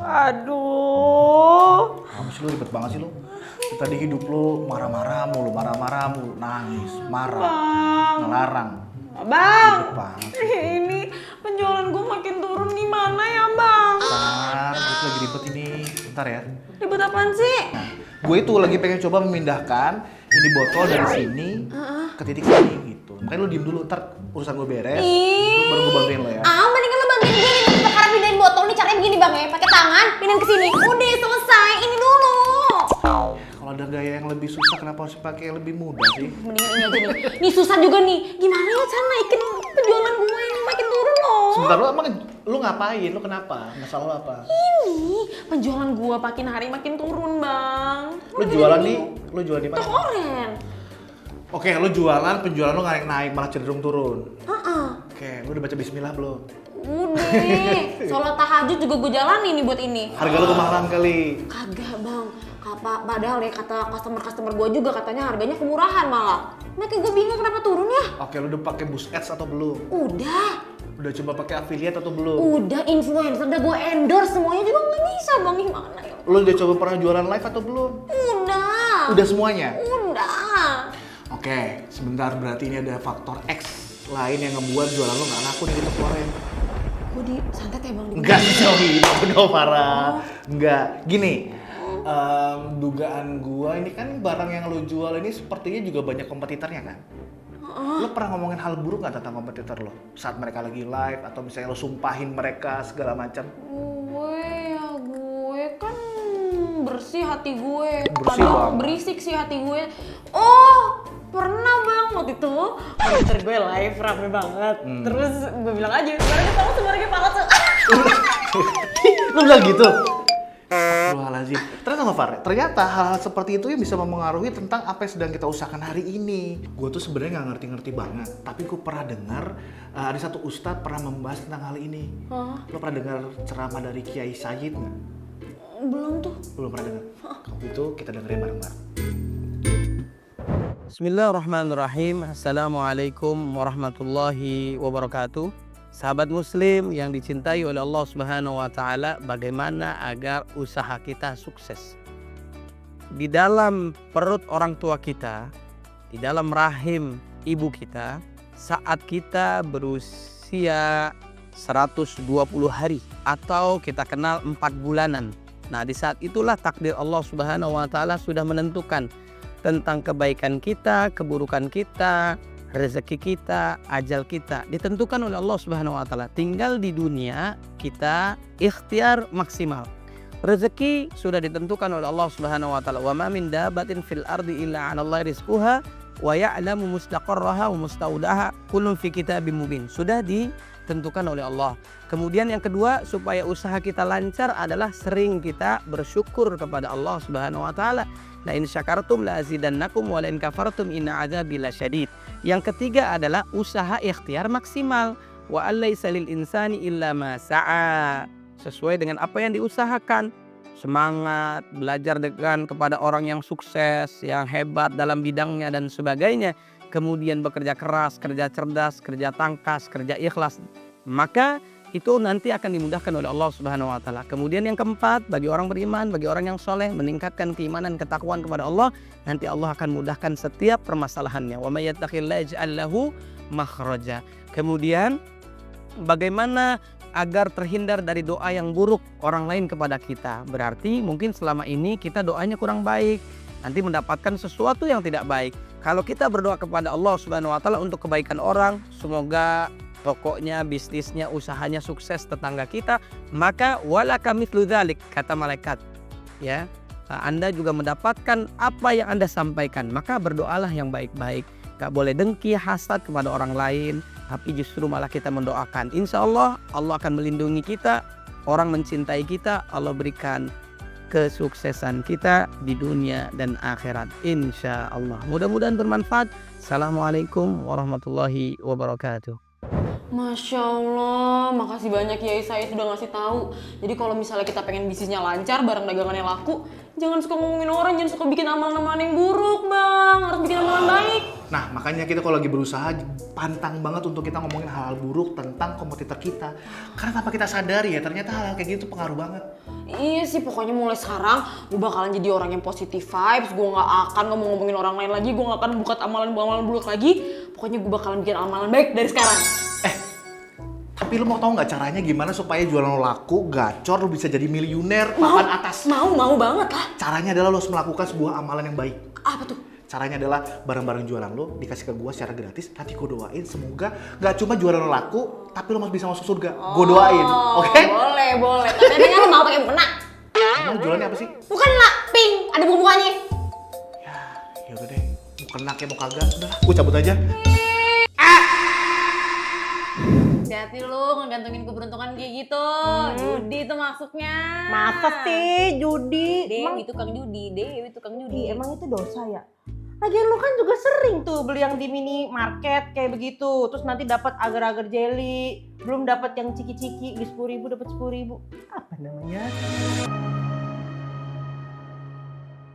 Aduh. Kamu sih lu ribet banget sih lu. Tadi hidup lu marah-marah mulu, nangis, marah, ngelarang. Bang, Ribet banget. ini penjualan gue makin turun gimana ya bang? Bentar, gue lagi ribet ini. Bentar ya. Ribet apaan sih? Nah, gue itu lagi pengen coba memindahkan ini botol dari sini ke titik sini gitu. Makanya lu diem dulu, ntar urusan gue beres, baru gue bantuin lo ya. Mendingan lo bantuin gue nih, sekarang pindahin botol nih, caranya begini bang ya, pakai tangan, pindahin ke sini. Udah selesai, ini dulu. Kalau ada gaya yang lebih susah, kenapa harus pakai yang lebih mudah sih? Mendingan ini aja nih. Nih susah juga nih. Gimana ya cara naikin penjualan gue ini makin turun loh. Sebentar, emang lu ngapain? Lu kenapa? Masalah lu apa? Ini penjualan gue makin hari makin turun bang. Lu jualan di mana? Toko oren. Oke, lu jualan, penjualan lu naik, malah cenderung turun. Oke, lu udah baca bismillah belum? Udah, sholat tahajud juga gue jalani nih buat ini. Harga lu kemahalan kali. Kagak bang, padahal ya kata customer gue juga katanya harganya kemurahan malah. Makanya gue bingung kenapa turun ya. Oke, lu udah pakai boost ads atau belum? Udah Coba pakai affiliate atau belum? Udah influencer, udah gue endorse semuanya juga nggak bisa bang, gimana ya? Lu udah coba pernah jualan live atau belum? Udah Semuanya? Udah. Oke, sebentar, berarti ini ada faktor X lain yang ngebuat jualan lu nggak laku nih di toko oren. Gue santet ya bang? Enggak sih, udah parah. Enggak, gini. Dugaan gua ini kan barang yang lu jual ini sepertinya juga banyak kompetitornya kan? Lo pernah ngomongin hal buruk gak tentang kompetitor lo? Saat mereka lagi live atau misalnya lo sumpahin mereka segala macam? Gue kan bersih hati gue. Bersih banget. Berisik sih hati gue. Oh, pernah bang waktu itu komputer gue live rame banget. Terus gue bilang aja, sebenarnya palsu. Lo bilang gitu? Astagfirullahaladzim. Ternyata nggak Far, ternyata hal-hal seperti itu yang bisa mempengaruhi tentang apa yang sedang kita usahakan hari ini. Gue tuh sebenarnya nggak ngerti-ngerti banget, tapi gue pernah dengar ada satu ustadz pernah membahas tentang hal ini. Lo pernah dengar ceramah dari Kiai Sayyid nggak? Belum tuh. Belum pernah dengar. Kalau itu kita dengerin bareng-bareng. Bismillahirrahmanirrahim. Assalamualaikum warahmatullahi wabarakatuh. Sahabat muslim yang dicintai oleh Allah Subhanahu wa taala, bagaimana agar usaha kita sukses? Di dalam perut orang tua kita, di dalam rahim ibu kita, saat kita berusia 120 hari atau kita kenal 4 bulanan. Nah, di saat itulah takdir Allah Subhanahu wa taala sudah menentukan tentang kebaikan kita, keburukan kita, rezeki kita, ajal kita ditentukan oleh Allah Subhanahu wa taala. Tinggal di dunia kita ikhtiar maksimal. Rezeki sudah ditentukan oleh Allah Subhanahu wa taala. Wa ma min dabatin fil ardi illa 'ala Allahi rizquha wa ya'lamu mustaqarraha wa mustaudaha kullun fi kitabim mubin. Sudah ditentukan oleh Allah. Kemudian yang kedua, supaya usaha kita lancar adalah sering kita bersyukur kepada Allah Subhanahu wa taala. La in syakartum la azidannakum wa la in kafartum inna adzabi lasyadid. Yang ketiga adalah usaha ikhtiar maksimal. Wa allaisa lil insani illa ma sa'a. Sesuai dengan apa yang diusahakan. Semangat, belajar dengan kepada orang yang sukses, yang hebat dalam bidangnya dan sebagainya. Kemudian bekerja keras, kerja cerdas, kerja tangkas, kerja ikhlas. Maka itu nanti akan dimudahkan oleh Allah Subhanahu wa taala. Kemudian yang keempat, bagi orang beriman, bagi orang yang soleh, meningkatkan keimanan, ketakwaan kepada Allah, nanti Allah akan mudahkan setiap permasalahannya. Wa may yattaqillaha yaj'al lahu makhraja. Kemudian bagaimana agar terhindar dari doa yang buruk orang lain kepada kita? Berarti mungkin selama ini kita doanya kurang baik, nanti mendapatkan sesuatu yang tidak baik. Kalau kita berdoa kepada Allah Subhanahu wa taala untuk kebaikan orang, semoga tokonya, bisnisnya, usahanya sukses, tetangga kita, maka walaka mithlu dzalik, kata malaikat. Ya, Anda juga mendapatkan apa yang Anda sampaikan. Maka berdoalah yang baik-baik. Gak boleh dengki, hasad kepada orang lain, tapi justru malah kita mendoakan. Insya Allah, Allah akan melindungi kita, orang mencintai kita, Allah berikan kesuksesan kita di dunia dan akhirat. Insya Allah. Mudah-mudahan bermanfaat. Assalamualaikum warahmatullahi wabarakatuh. Masya Allah, makasih banyak ya saya sudah ngasih tahu. Jadi kalau misalnya kita pengen bisnisnya lancar, barang dagangannya laku, jangan suka ngomongin orang, jangan suka bikin amalan-amalan yang buruk bang, harus bikin amalan baik. Nah, makanya kita kalau lagi berusaha pantang banget untuk kita ngomongin hal-hal buruk tentang kompetitor kita. Karena tanpa kita sadari ya, ternyata hal-hal kayak gitu pengaruh banget. Iya sih, pokoknya mulai sekarang gue bakalan jadi orang yang positif vibes. Gue gak akan ngomong-ngomongin orang lain lagi. Gue gak akan buat amalan-amalan buruk lagi. Pokoknya gue bakalan bikin amalan baik dari sekarang. Tapi lu mau tahu nggak caranya gimana supaya jualan lo laku, gacor, lu bisa jadi miliuner, papan atas? Mau banget lah. Caranya adalah lo harus melakukan sebuah amalan yang baik. Apa tuh? Caranya adalah barang-barang jualan lo dikasih ke gua secara gratis. Nanti gua doain semoga gak cuma jualan lo laku, tapi lo masih bisa masuk surga. Gua doain, oke? Boleh. Tapi nantinya lo mau pakai mukena. Emang jualannya apa sih? Bukan lah, pink. Ada bunga-bunganya. Ya udah deh, mau kena kayak mau kagak, udah lah, gua cabut aja. Hati-hati lu ngegantungin keberuntungan kayak gitu. Judi itu maksudnya. Masa sih judi? Dewi tukang judi. Emang itu dosa ya? Lagian lu kan juga sering tuh beli yang di minimarket kayak begitu. Terus nanti dapat agar-agar jelly. Belum dapat yang ciki-ciki di 10.000 dapat 10.000. Apa namanya?